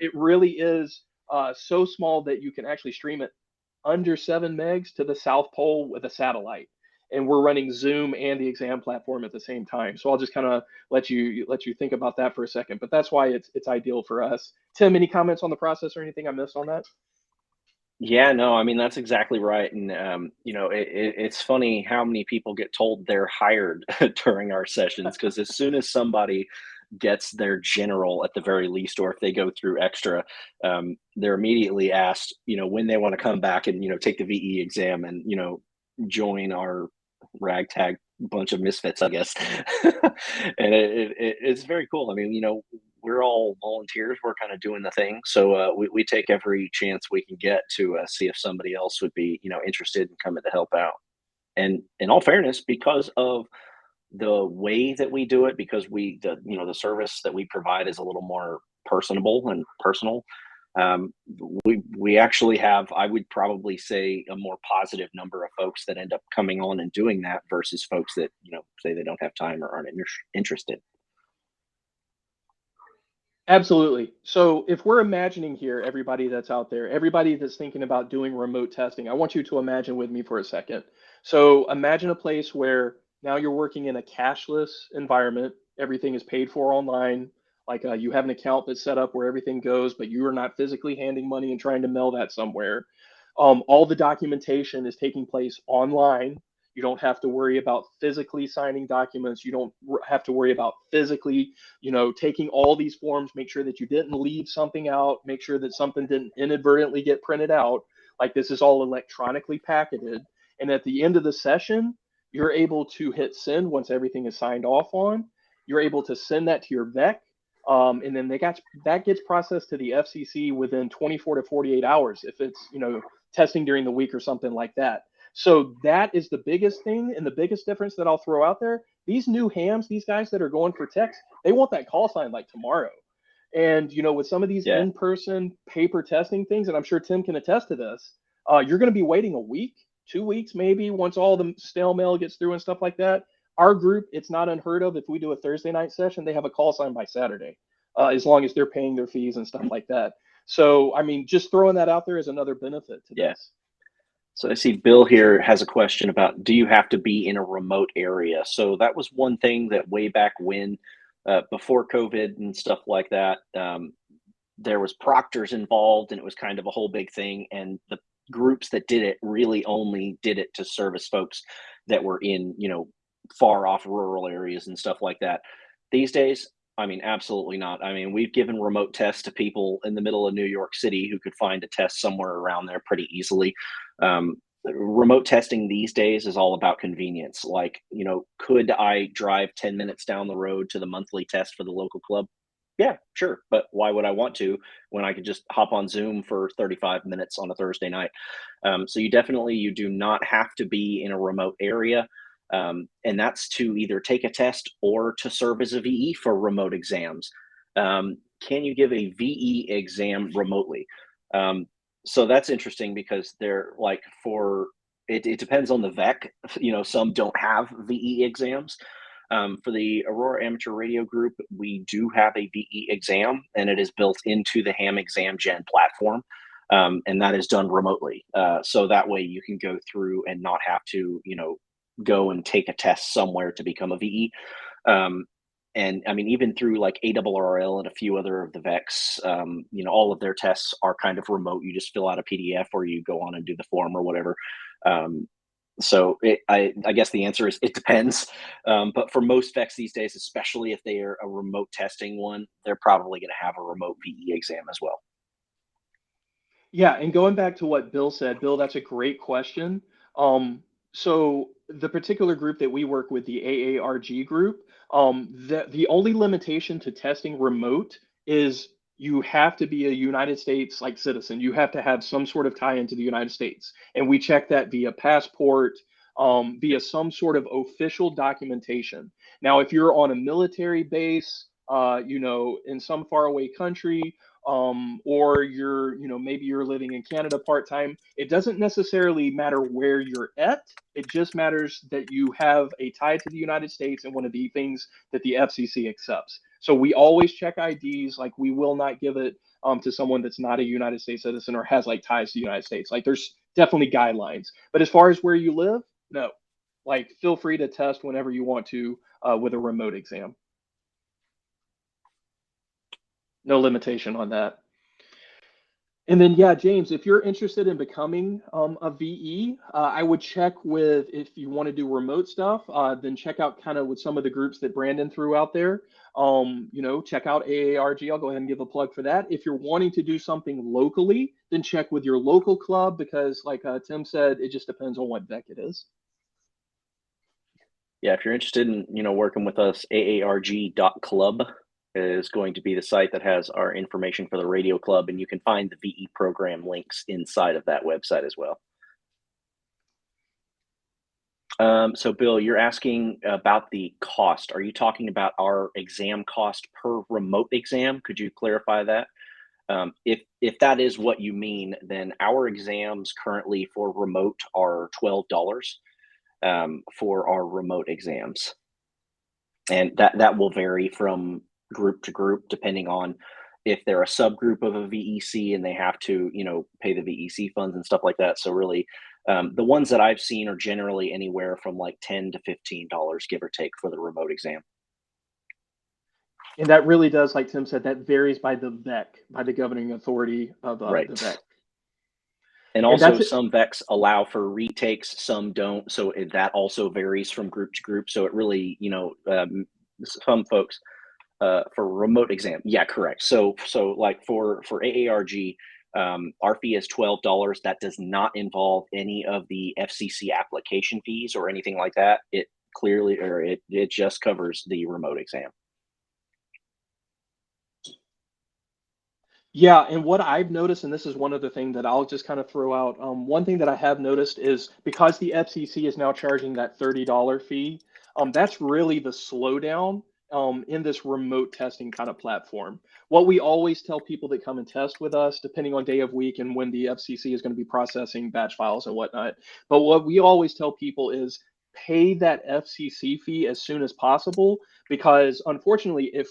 It really is so small that you can actually stream it under 7 megs to the South Pole with a satellite. And we're running Zoom and the exam platform at the same time. So I'll just kind of let you think about that for a second. But that's why it's ideal for us. Tim, any comments on the process or anything I missed on that? Yeah, no, I mean that's exactly right, and it's funny how many people get told they're hired during our sessions because as soon as somebody gets their general at the very least, or if they go through extra, they're immediately asked, when they want to come back and take the VE exam and join our ragtag bunch of misfits, I guess. And it's very cool. I mean, we're all volunteers. We're kind of doing the thing, so we take every chance we can get to see if somebody else would be interested in coming to help out. And in all fairness, because of the way that we do it, because the service that we provide is a little more personable and personal. um, we actually have, I would probably say, a more positive number of folks that end up coming on and doing that versus folks that say they don't have time or aren't interested. Absolutely. So if we're imagining here, everybody that's out there, everybody that's thinking about doing remote testing, I want you to imagine with me for a second. So imagine a place where now you're working in a cashless environment. Everything is paid for online. Like you have an account that's set up where everything goes, but you are not physically handing money and trying to mail that somewhere. All the documentation is taking place online. You don't have to worry about physically signing documents. You don't have to worry about physically taking all these forms, make sure that you didn't leave something out, make sure that something didn't inadvertently get printed out. Like this is all electronically packaged. And at the end of the session, you're able to hit send once everything is signed off on. You're able to send that to your VEC. And then that gets processed to the FCC within 24 to 48 hours if it's testing during the week or something like that. So that is the biggest thing and the biggest difference that I'll throw out there. These new hams, these guys that are going for text, they want that call sign like tomorrow. And with some of these Yeah. in-person paper testing things, and I'm sure Tim can attest to this, you're going to be waiting a week, 2 weeks maybe, once all the stale mail gets through and stuff like that. Our group, it's not unheard of if we do a Thursday night session, they have a call sign by Saturday, as long as they're paying their fees and stuff like that. So, I mean, just throwing that out there is another benefit to Yeah. this. So I see Bill here has a question about, do you have to be in a remote area? So that was one thing that way back when, before COVID and stuff like that, there was proctors involved and it was kind of a whole big thing. And the groups that did it really only did it to service folks that were in, far off rural areas and stuff like that. These days, I mean, absolutely not. I mean, we've given remote tests to people in the middle of New York City who could find a test somewhere around there pretty easily. Remote testing these days is all about convenience. Like, could I drive 10 minutes down the road to the monthly test for the local club? Yeah, sure. But why would I want to when I could just hop on Zoom for 35 minutes on a Thursday night? So you do not have to be in a remote area. And that's to either take a test or to serve as a VE for remote exams. Can you give a VE exam remotely? So that's interesting because they're like it depends on the VEC. Some don't have VE exams. For the Aurora Amateur Radio Group, we do have a VE exam, and it is built into the Ham Exam Gen platform, and that is done remotely. So that way you can go through and not have to, go and take a test somewhere to become a VE. Um, and I mean, even through like ARRL and a few other of the VECs, all of their tests are kind of remote. You just fill out a PDF or you go on and do the form or whatever. Um, I guess the answer is it depends. But for most VECs these days, especially if they are a remote testing one, they're probably going to have a remote VE exam as well. Yeah, and going back to what Bill said, Bill, that's a great question. So the particular group that we work with, the AARG group, the only limitation to testing remote is you have to be a United States like citizen. You have to have some sort of tie into the United States, and we check that via passport, via some sort of official documentation. Now, if you're on a military base, in some faraway country, or you're, maybe you're living in Canada part-time. It doesn't necessarily matter where you're at. It just matters that you have a tie to the United States and one of the things that the FCC accepts. So we always check IDs. Like, we will not give it to someone that's not a United States citizen or has like ties to the United States. Like, there's definitely guidelines. But as far as where you live, no. Like, feel free to test whenever you want to with a remote exam. No limitation on that. And then, yeah, James, if you're interested in becoming a VE, I would check with, if you want to do remote stuff, then check out kind of with some of the groups that Brandon threw out there. Check out AARG. I'll go ahead and give a plug for that. If you're wanting to do something locally, then check with your local club, because like Tim said, it just depends on what deck it is. Yeah, if you're interested in, working with us, aarg.club is going to be the site that has our information for the radio club, and you can find the VE program links inside of that website as well. So Bill, you're asking about the cost. Are you talking about our exam cost per remote exam? Could you clarify that? If that is what you mean, then our exams currently for remote are $12 for our remote exams, and that will vary from group to group depending on if they're a subgroup of a VEC and they have to, pay the VEC funds and stuff like that. So really, the ones that I've seen are generally anywhere from like $10 to $15, give or take, for the remote exam. And that really does, like Tim said, that varies by the VEC, by the governing authority of Right. the VEC. And And also, that's it. some VECs allow for retakes, some don't. So that also varies from group to group. So it really, some folks for remote exam, yeah, correct. So like for AARG, our fee is $12. That does not involve any of the FCC application fees or anything like that. It clearly, or it just covers the remote exam. Yeah, and what I've noticed, and this is one other thing that I'll just kind of throw out, one thing that I have noticed is, because the FCC is now charging that $30 fee, that's really the slowdown in this remote testing kind of platform. What we always tell people that come and test with us, depending on day of week and when the FCC is going to be processing batch files and whatnot, but what we always tell people is pay that FCC fee as soon as possible, because unfortunately, if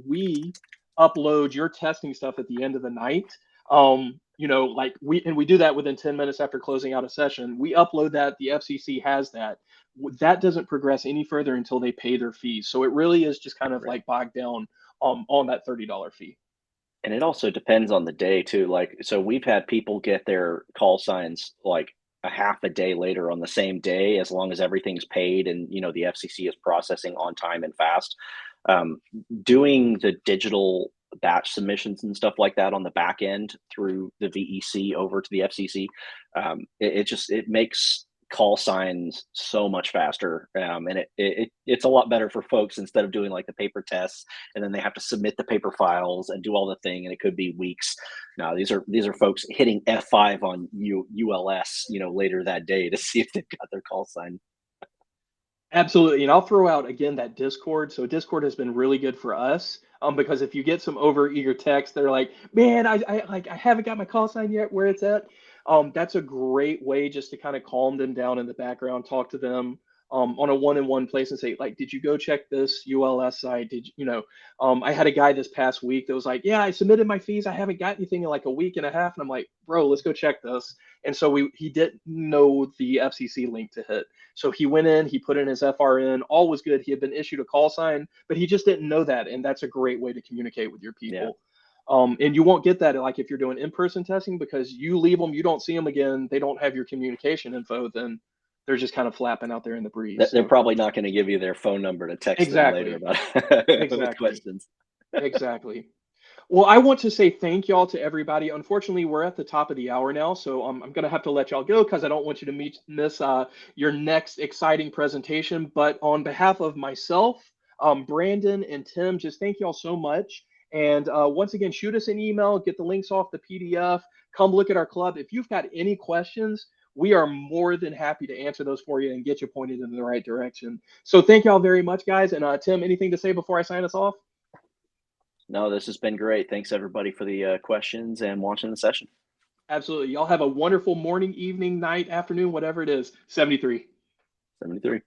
we upload your testing stuff at the end of the night, like we do that within 10 minutes after closing out a session, we upload that, the FCC has that doesn't progress any further until they pay their fees. So it really is just kind of like bogged down on that $30 fee. And it also depends on the day too. Like, so we've had people get their call signs like a half a day later on the same day, as long as everything's paid and the FCC is processing on time and fast. Doing the digital batch submissions and stuff like that on the back end through the VEC over to the FCC, it makes call signs so much faster, and it's a lot better for folks, instead of doing like the paper tests and then they have to submit the paper files and do all the thing, and it could be weeks. Now these are folks hitting F5 on ULS later that day to see if they've got their call sign. Absolutely. And I'll throw out again that Discord. So Discord has been really good for us, because if you get some overeager text, they're like, man, I haven't got my call sign yet, where it's at. That's a great way just to kind of calm them down in the background, talk to them on a one-on-one place and say, like, did you go check this ULS site? I had a guy this past week that was like, yeah, I submitted my fees. I haven't got anything in like a week and a half. And I'm like, bro, let's go check this. And so he didn't know the FCC link to hit. So he went in, he put in his FRN, all was good. He had been issued a call sign, but he just didn't know that. And that's a great way to communicate with your people. Yeah. And you won't get that like if you're doing in-person testing, because you leave them, you don't see them again, they don't have your communication info, then they're just kind of flapping out there in the breeze. They're probably not going to give you their phone number to text exactly. them later about exactly. with questions. Exactly. Well, I want to say thank y'all to everybody. Unfortunately, we're at the top of the hour now, so I'm going to have to let y'all go, because I don't want you to miss your next exciting presentation. But on behalf of myself, Brandon, and Tim, just thank y'all so much. And once again, shoot us an email, get the links off the PDF, come look at our club. If you've got any questions, we are more than happy to answer those for you and get you pointed in the right direction. So thank y'all very much, guys. And Tim, anything to say before I sign us off? No, this has been great. Thanks everybody for the questions and watching the session. Absolutely. Y'all have a wonderful morning, evening, night, afternoon, whatever it is. 73. 73.